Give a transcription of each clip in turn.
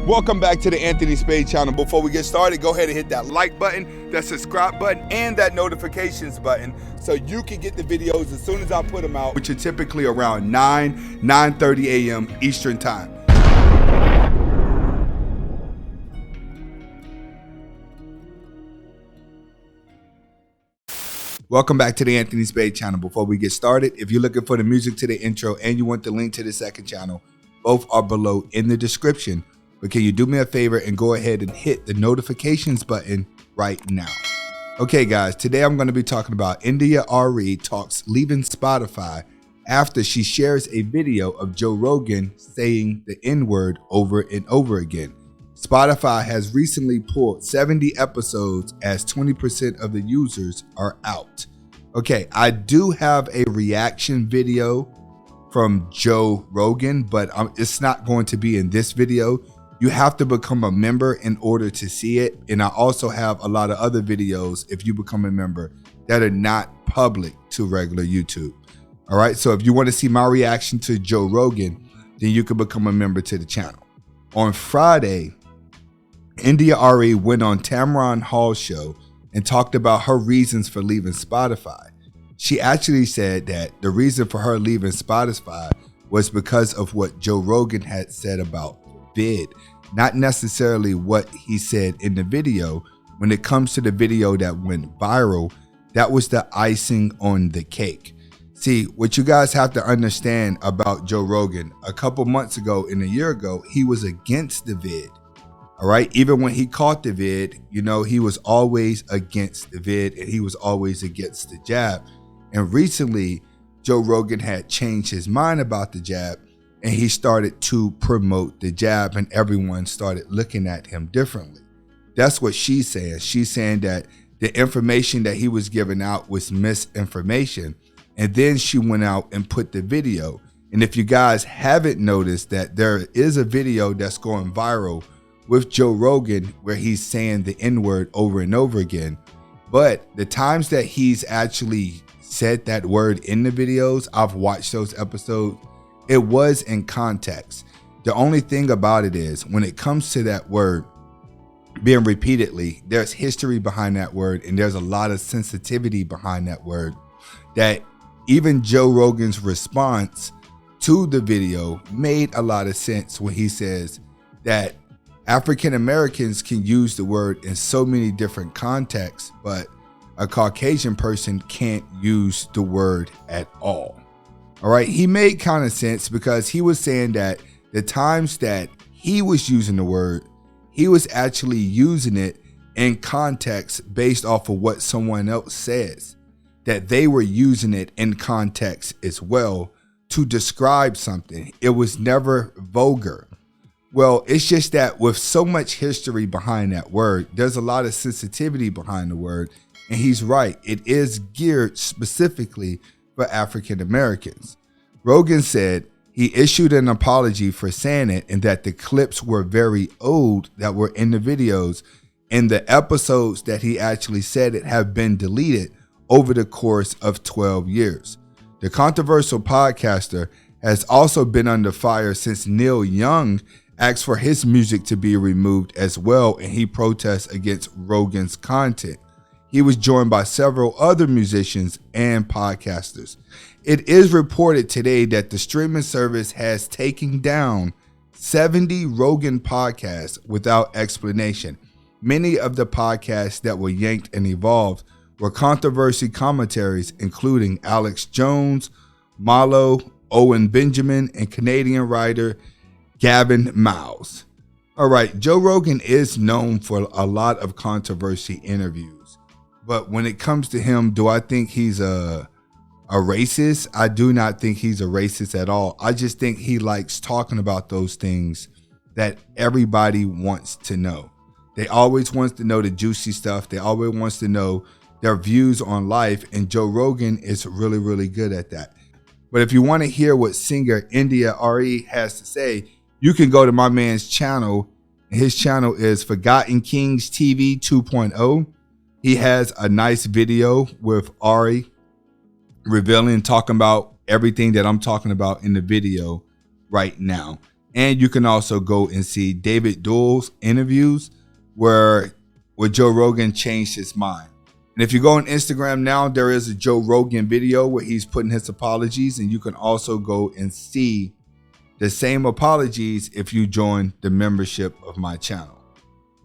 Welcome back to the Anthony Spade channel. Before we get started, go ahead and hit that like button, that subscribe button, and that notifications button so you can get the videos as soon as I put them out, which are typically around 9:30 a.m. Eastern time. Welcome back to the Anthony Spade channel. Before we get started, if you're looking for the music to the intro and you want the link to the second channel, both are below in the description. But can you do me a favor and go ahead and hit the notifications button right now? Okay, guys, today I'm going to be talking about Arie talks leaving Spotify after she shares a video of Joe Rogan saying the N-word over and over again. Spotify has recently pulled 70 episodes as 20% of the users are out. Okay, I do have a reaction video from Joe Rogan, but it's not going to be in this video. You have to become a member in order to see it. And I also have a lot of other videos, if you become a member, that are not public to regular YouTube. All right, so if you want to see my reaction to Joe Rogan, then you can become a member to the channel. On Friday, Arie went on Tamron Hall's show and talked about her reasons for leaving Spotify. She actually said that the reason for her leaving Spotify was because of what Joe Rogan had said about vid, not necessarily what he said in the video. When it comes to the video that went viral, that was the icing on the cake. See, what you guys have to understand about Joe Rogan, a couple months ago and a year ago, he was against the vid. All right, even when he caught the vid, you know, he was always against the vid and he was always against the jab. And recently, Joe Rogan had changed his mind about the jab and he started to promote the jab and everyone started looking at him differently. That's what she's saying. She's saying that the information that he was giving out was misinformation. And then she went out and put the video. And if you guys haven't noticed that there is a video that's going viral with Joe Rogan where he's saying the N-word over and over again. But the times that he's actually said that word in the videos, I've watched those episodes, it was in context. The only thing about it is when it comes to that word being repeatedly, there's history behind that word and there's a lot of sensitivity behind that word that even Joe Rogan's response to the video made a lot of sense when he says that African Americans can use the word in so many different contexts, but a Caucasian person can't use the word at all. All right, he made kind of sense because he was saying that the times that he was using the word, he was actually using it in context based off of what someone else says, that they were using it in context as well to describe something. It was never vulgar. Well, it's just that with so much history behind that word, there's a lot of sensitivity behind the word. And he's right. It is geared specifically for African Americans. Rogan said he issued an apology for saying it and that the clips were very old that were in the videos, and the episodes that he actually said it have been deleted over the course of 12 years. The controversial podcaster has also been under fire since Neil Young asked for his music to be removed as well, and he protests against Rogan's content. He was joined by several other musicians and podcasters. It is reported today that the streaming service has taken down 70 Rogan podcasts without explanation. Many of the podcasts that were yanked and evolved were controversy commentaries, including Alex Jones, Malo, Owen Benjamin, and Canadian writer Gavin Miles. All right, Joe Rogan is known for a lot of controversy interviews. But when it comes to him, do I think he's a racist? I do not think he's a racist at all. I just think he likes talking about those things that everybody wants to know. They always wants to know the juicy stuff. They always wants to know their views on life. And Joe Rogan is really, really good at that. But if you want to hear what singer Arie has to say, you can go to my man's channel. His channel is Forgotten Kings TV 2.0. He has a nice video with Arie revealing, talking about everything that I'm talking about in the video right now. And you can also go and see David Duell's interviews where Joe Rogan changed his mind. And if you go on Instagram now, there is a Joe Rogan video where he's putting his apologies, and you can also go and see the same apologies if you join the membership of my channel.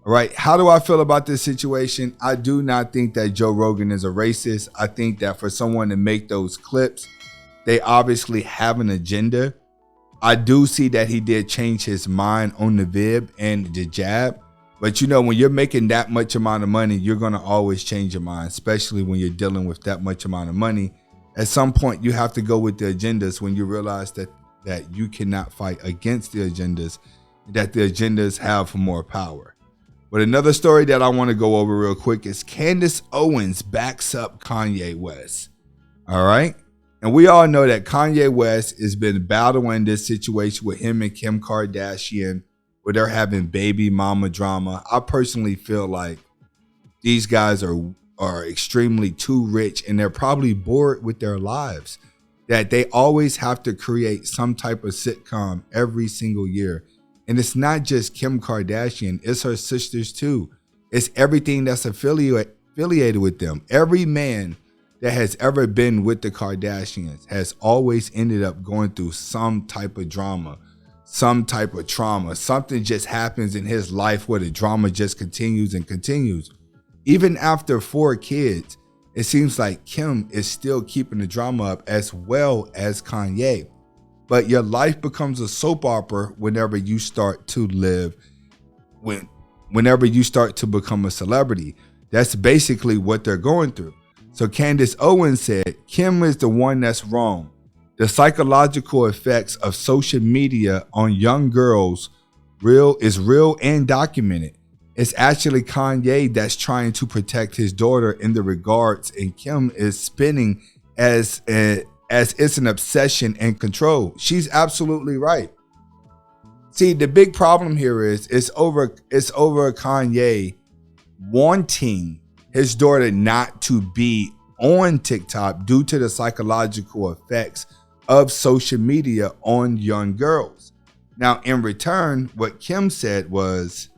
All right, how do I feel about this situation? I do not think that Joe Rogan is a racist. I think that for someone to make those clips, they obviously have an agenda. I do see that he did change his mind on the Vib and the jab. But you know, when you're making that much amount of money, you're going to always change your mind, especially when you're dealing with that much amount of money. At some point, you have to go with the agendas when you realize that you cannot fight against the agendas, that the agendas have more power. But another story that I want to go over real quick is Candace Owens backs up Kanye West. All right. And we all know that Kanye West has been battling this situation with him and Kim Kardashian, where they're having baby mama drama. I personally feel like these guys are extremely too rich, and they're probably bored with their lives, that they always have to create some type of sitcom every single year. And it's not just Kim Kardashian, it's her sisters too. It's everything that's affiliated with them. Every man that has ever been with the Kardashians has always ended up going through some type of drama, some type of trauma. Something just happens in his life where the drama just continues and continues. Even after 4 kids, it seems like Kim is still keeping the drama up, as well as Kanye. But your life becomes a soap opera whenever you start to live, whenever you start to become a celebrity. That's basically what they're going through. So Candace Owens said, Kim is the one that's wrong. The psychological effects of social media on young girls is real and documented. It's actually Kanye that's trying to protect his daughter in the regards, and Kim is spinning as it's an obsession and control. She's absolutely right. See, the big problem here is it's over Kanye wanting his daughter not to be on TikTok due to the psychological effects of social media on young girls. Now, in return, what Kim said was,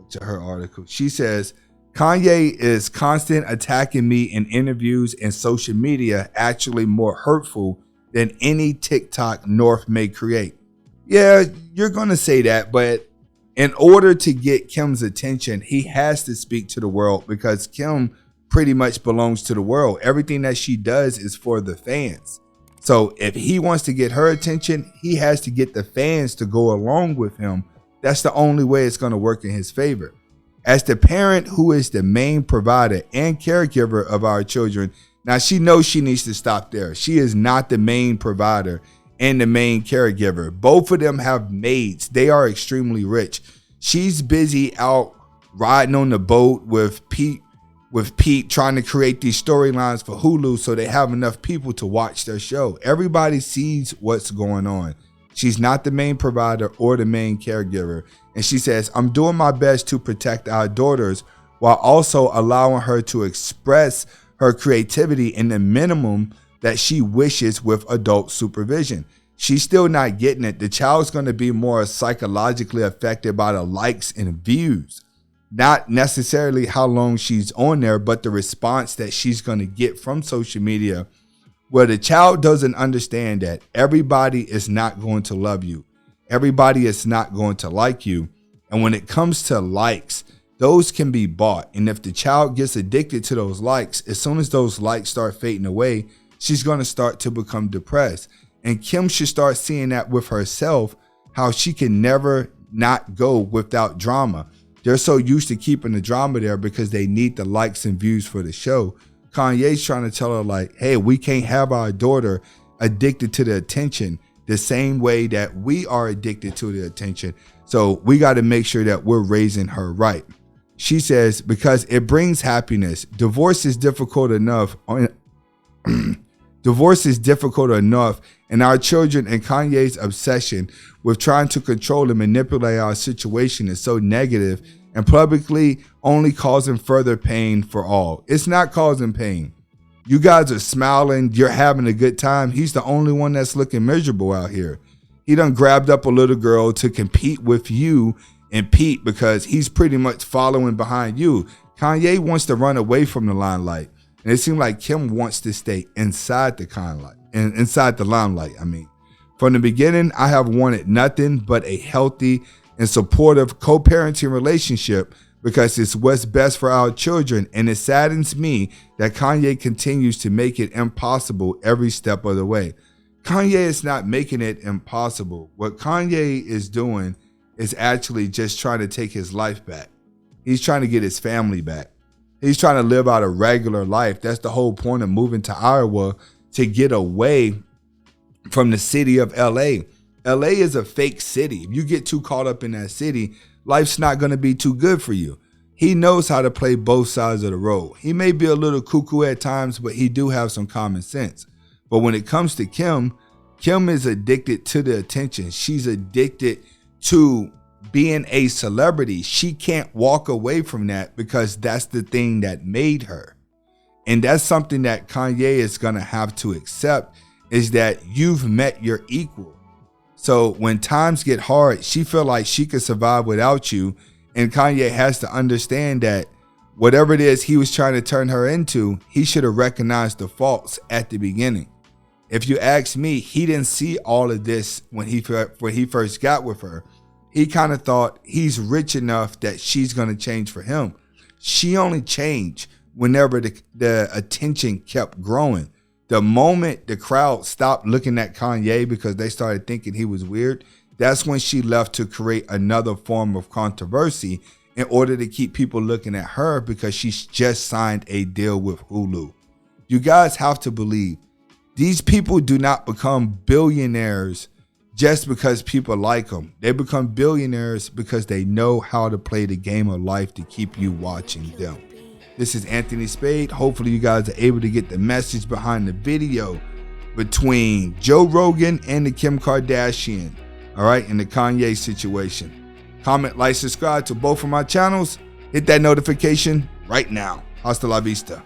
to her article, she says, Kanye is constant attacking me in interviews and social media, actually more hurtful than any TikTok North may create. Yeah, you're going to say that, but in order to get Kim's attention, he has to speak to the world, because Kim pretty much belongs to the world. Everything that she does is for the fans. So if he wants to get her attention, he has to get the fans to go along with him. That's the only way it's going to work in his favor. As the parent who is the main provider and caregiver of our children, now she knows she needs to stop there. She is not the main provider and the main caregiver. Both of them have maids. They are extremely rich. She's busy out riding on the boat with Pete, trying to create these storylines for Hulu so they have enough people to watch their show. Everybody sees what's going on. She's not the main provider or the main caregiver. And she says, I'm doing my best to protect our daughters while also allowing her to express her creativity in the minimum that she wishes with adult supervision. She's still not getting it. The child's going to be more psychologically affected by the likes and views. Not necessarily how long she's on there, but the response that she's going to get from social media, where the child doesn't understand that everybody is not going to love you. Everybody is not going to like you. And when it comes to likes, those can be bought. And if the child gets addicted to those likes, as soon as those likes start fading away, she's going to start to become depressed. And Kim should start seeing that with herself, how she can never not go without drama. They're so used to keeping the drama there because they need the likes and views for the show. Kanye's trying to tell her, like, hey, we can't have our daughter addicted to the attention the same way that we are addicted to the attention. So we got to make sure that we're raising her right. She says, because it brings happiness. Divorce is difficult enough. Divorce is difficult enough, and our children and Kanye's obsession with trying to control and manipulate our situation is so negative and publicly only causing further pain for all. It's not causing pain. You guys are smiling. You're having a good time. He's the only one that's looking miserable out here. He done grabbed up a little girl to compete with you and Pete because he's pretty much following behind you. Kanye wants to run away from the limelight. And it seems like Kim wants to stay inside the limelight. I mean, from the beginning, I have wanted nothing but a healthy and supportive co-parenting relationship because it's what's best for our children. And it saddens me that Kanye continues to make it impossible every step of the way. Kanye is not making it impossible. What Kanye is doing is actually just trying to take his life back. He's trying to get his family back. He's trying to live out a regular life. That's the whole point of moving to Iowa, to get away from the city of LA. LA is a fake city. If you get too caught up in that city, life's not going to be too good for you. He knows how to play both sides of the road. He may be a little cuckoo at times, but he do have some common sense. But when it comes to Kim, Kim is addicted to the attention. She's addicted to being a celebrity. She can't walk away from that because that's the thing that made her. And that's something that Kanye is going to have to accept, is that you've met your equal. So when times get hard, she feel like she could survive without you. And Kanye has to understand that whatever it is he was trying to turn her into, he should have recognized the faults at the beginning. If you ask me, he didn't see all of this when he first got with her. He kind of thought he's rich enough that she's going to change for him. She only changed whenever the attention kept growing. The moment the crowd stopped looking at Kanye because they started thinking he was weird, that's when she left to create another form of controversy in order to keep people looking at her because she's just signed a deal with Hulu. You guys have to believe these people do not become billionaires just because people like them. They become billionaires because they know how to play the game of life to keep you watching them. This is Anthony Spade. Hopefully you guys are able to get the message behind the video between Joe Rogan and the Kim Kardashian, all right, in the Kanye situation. Comment, like, subscribe to both of my channels. Hit that notification right now. Hasta la vista.